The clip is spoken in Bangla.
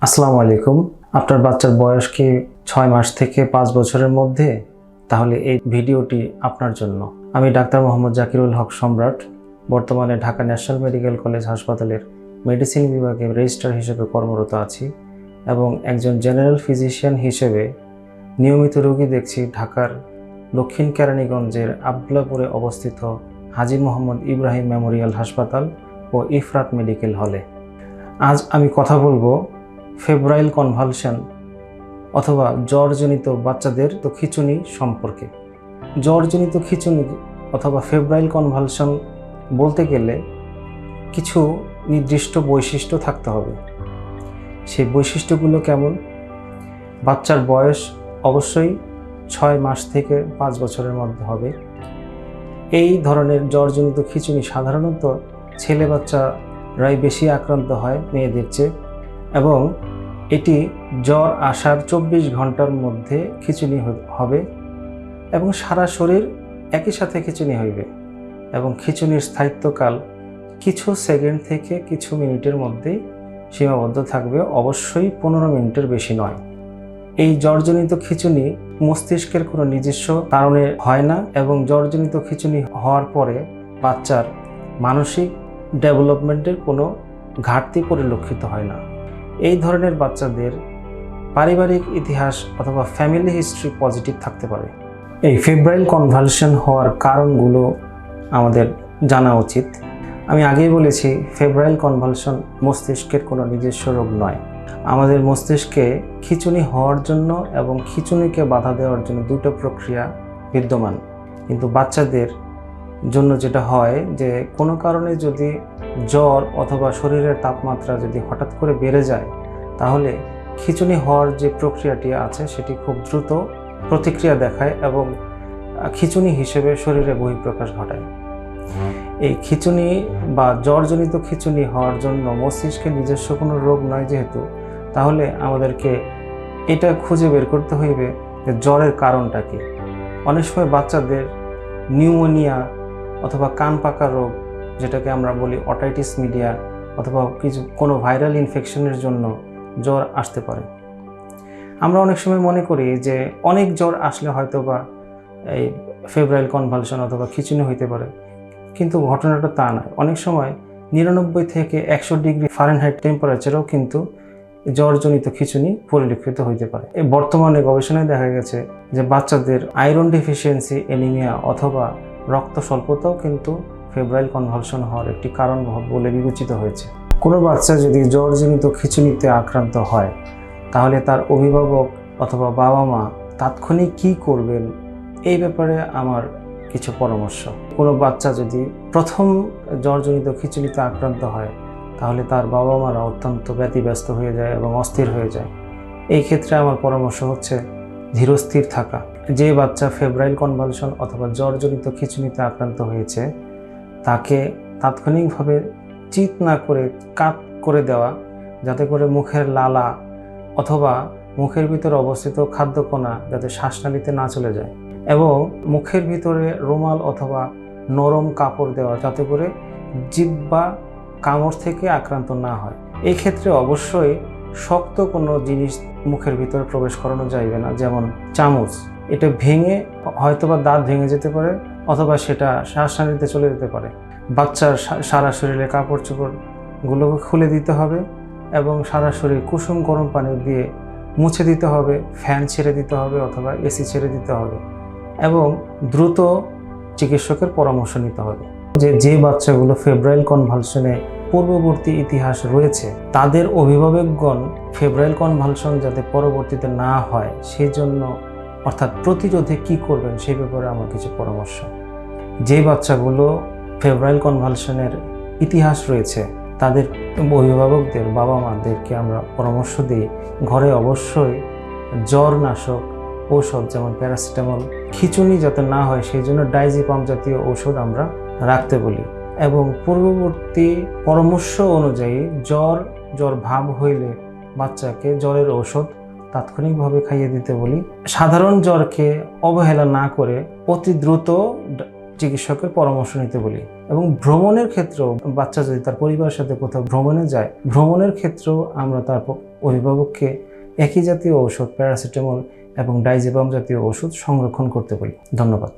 আসসালামু আলাইকুম। আপনার বাচ্চার বয়স কি 6 মাস থেকে 5 বছরের মধ্যে? তাহলে এই ভিডিওটি আপনার জন্য। আমি ডাক্তার মোহাম্মদ জাকিরুল হক সম্রাট, বর্তমানে ঢাকা ন্যাশনাল মেডিকেল কলেজ হাসপাতালের মেডিসিন বিভাগে রেজিস্ট্রার হিসেবে কর্মরত আছি এবং একজন জেনারেল ফিজিশিয়ান হিসেবে নিয়মিত রোগী দেখছি ঢাকার দক্ষিণ কেরানীগঞ্জের আবদুল্লাহপুরে অবস্থিত হাজী মোহাম্মদ ইব্রাহিম মেমোরিয়াল হাসপাতাল ও ইফরাত মেডিকেল হলে। আজ আমি কথা বলবো ফেব্রাইল কনভালশন অথবা জ্বরজনিত বাচ্চাদের খিঁচুনি সম্পর্কে। জ্বরজনিত খিঁচুনি অথবা ফেব্রাইল কনভালশন বলতে গেলে কিছু নির্দিষ্ট বৈশিষ্ট্য থাকতে হবে। সেই বৈশিষ্ট্যগুলো কেমন? বাচ্চার বয়স অবশ্যই 6 মাস থেকে 5 বছরের মধ্যে হবে। এই ধরনের জ্বরজনিত খিঁচুনি সাধারণত ছেলে বাচ্চারাই বেশি আক্রান্ত হয় মেয়েদের চেয়ে, এবং এটি জ্বর আসার 24 ঘন্টার মধ্যে খিঁচুনি হবে এবং সারা শরীর একই সাথে খিঁচুনি হইবে এবং খিঁচুনির স্থায়িত্বকাল কিছু সেকেন্ড থেকে কিছু মিনিটের মধ্যেই সীমাবদ্ধ থাকবে, অবশ্যই 15 মিনিটের বেশি নয়। এই জ্বরজনিত খিঁচুনি মস্তিষ্কের কোনো নিজস্ব কারণে হয় না এবং জ্বরজনিত খিঁচুনি হওয়ার পরে বাচ্চার মানসিক ডেভেলপমেন্টের কোনো ঘাটতি পরিলক্ষিত হয় না। এই ধরনের বাচ্চাদের পারিবারিক ইতিহাস অথবা ফ্যামিলি হিস্ট্রি পজিটিভ থাকতে পারে। এই ফেব্রাইল কনভালশন হওয়ার কারণগুলো আমাদের জানা উচিত। আমি আগেই বলেছি, ফেব্রাইল কনভালশন মস্তিষ্কের কোনো নিজস্ব রোগ নয়। আমাদের মস্তিষ্কে খিঁচুনি হওয়ার জন্য এবং খিঁচুনিকে বাধা দেওয়ার জন্য দুটো প্রক্রিয়া বিদ্যমান, কিন্তু বাচ্চাদের জন্য যেটা হয় যে কোনো কারণে যদি জ্বর অথবা শরীরের তাপমাত্রা যদি হঠাৎ করে বেড়ে যায়, তাহলে খিঁচুনি হওয়ার যে প্রক্রিয়াটি আছে সেটি খুব দ্রুত প্রতিক্রিয়া দেখায় এবং খিঁচুনি হিসেবে শরীরে বহিঃপ্রকাশ ঘটায়। এই খিঁচুনি বা জ্বরজনিত খিঁচুনি হওয়ার জন্য মস্তিষ্কের নিজস্ব কোনো রোগ নয় যেহেতু, তাহলে আমাদেরকে এটা খুঁজে বের করতে হইবে যে জ্বরের কারণটা কি। অনেক সময় বাচ্চাদের নিউমোনিয়া অথবা কান পাকা রোগ, যেটাকে আমরা বলি অটাইটিস মিডিয়া, অথবা কোনো ভাইরাল ইনফেকশনের জন্য জ্বর আসতে পারে। আমরা অনেক সময় মনে করি যে অনেক জ্বর আসলে হয়তো বা এই ফেব্রাইল কনভালশন অথবা খিঁচুনি হইতে পারে, কিন্তু ঘটনাটা তা নয়। অনেক সময় 99 থেকে 100 ডিগ্রি ফারেনহাইট টেম্পারেচারেও কিন্তু জ্বরজনিত খিঁচুনি পরিলক্ষিত হইতে পারে। বর্তমানে গবেষণায় দেখা গেছে যে বাচ্চাদের আয়রন ডেফিসিয়েন্সি, অ্যানিমিয়া অথবা রক্ত স্বল্পতাও কিন্তু ফেব্রাইল কনভালশন হওয়ার একটি কারণ বলে বিবেচিত হয়েছে। কোনো বাচ্চা যদি জ্বরজনিত খিঁচুনিতে আক্রান্ত হয়, তাহলে তার অভিভাবক অথবা বাবা মা তাৎক্ষণিক কী করবেন, এই ব্যাপারে আমার কিছু পরামর্শ। কোনো বাচ্চা যদি প্রথম জ্বরজনিত খিঁচুনিতে আক্রান্ত হয়, তাহলে তার বাবা মারা অত্যন্ত ব্যতিব্যস্ত হয়ে যায় এবং অস্থির হয়ে যায়। এই ক্ষেত্রে আমার পরামর্শ হচ্ছে ধীরস্থির থাকা। যে বাচ্চা ফেব্রাইল কনভালশন অথবা জ্বরজনিত খিঁচুনিতে আক্রান্ত হয়েছে, তাকে তাৎক্ষণিকভাবে চিৎ না করে কাত করে দেওয়া, যাতে করে মুখের লালা অথবা মুখের ভিতরে অবস্থিত খাদ্যকণা যাতে শ্বাসনালীতে না চলে যায়, এবং মুখের ভিতরে রুমাল অথবা নরম কাপড় দেওয়া, যাতে করে জিহ্বা কামড় থেকে আক্রান্ত না হয়। এই ক্ষেত্রে অবশ্যই শক্ত কোনো জিনিস মুখের ভিতরে প্রবেশ করানো যাইবে না, যেমন চামচ। এটা ভেঙে হয়তোবা দাঁত ভেঙে যেতে পারে অথবা সেটা শ্বাসনালীতে চলে যেতে পারে। বাচ্চার সারা শরীরে কাপড় চোপড়গুলোকে খুলে দিতে হবে এবং সারা শরীর কুসুম গরম পানি দিয়ে মুছে দিতে হবে, ফ্যান ছেড়ে দিতে হবে অথবা এসি ছেড়ে দিতে হবে এবং দ্রুত চিকিৎসকের পরামর্শ নিতে হবে। যে বাচ্চাগুলো ফেব্রাইল কনভালশনে পূর্ববর্তী ইতিহাস রয়েছে, তাদের অভিভাবকগণ ফেব্রাইল কনভালশন যাতে পরবর্তীতে না হয় সেই জন্য, অর্থাৎ প্রতিরোধে কি করবেন সেই ব্যাপারে আমার কিছু পরামর্শ। যে বাচ্চাগুলো ফেব্রাইল কনভালশনের ইতিহাস রয়েছে, তাদের অভিভাবকদের, বাবা মাদেরকে আমরা পরামর্শ দিই ঘরে অবশ্যই জ্বরনাশক ঔষধ যেমন প্যারাসিটামল, খিঁচুনি যাতে না হয় সেই জন্য ডাইজিপাম জাতীয় ঔষধ আমরা রাখতে বলি এবং পূর্ববর্তী পরামর্শ অনুযায়ী জ্বর ভাব হইলে বাচ্চাকে জ্বরের ঔষধ তাৎক্ষণিকভাবে খাইয়ে দিতে বলি। সাধারণ জ্বরকে অবহেলা না করে অতি দ্রুত চিকিৎসকের পরামর্শ নিতে বলি। এবং ভ্রমণের ক্ষেত্রেও বাচ্চা যদি তার পরিবারের সাথে কোথাও ভ্রমণে যায়, ভ্রমণের ক্ষেত্রেও আমরা তার অভিভাবককে একই জাতীয় ঔষধ প্যারাসিটামল এবং ডাইজেপাম জাতীয় ওষুধ সংরক্ষণ করতে বলি। ধন্যবাদ।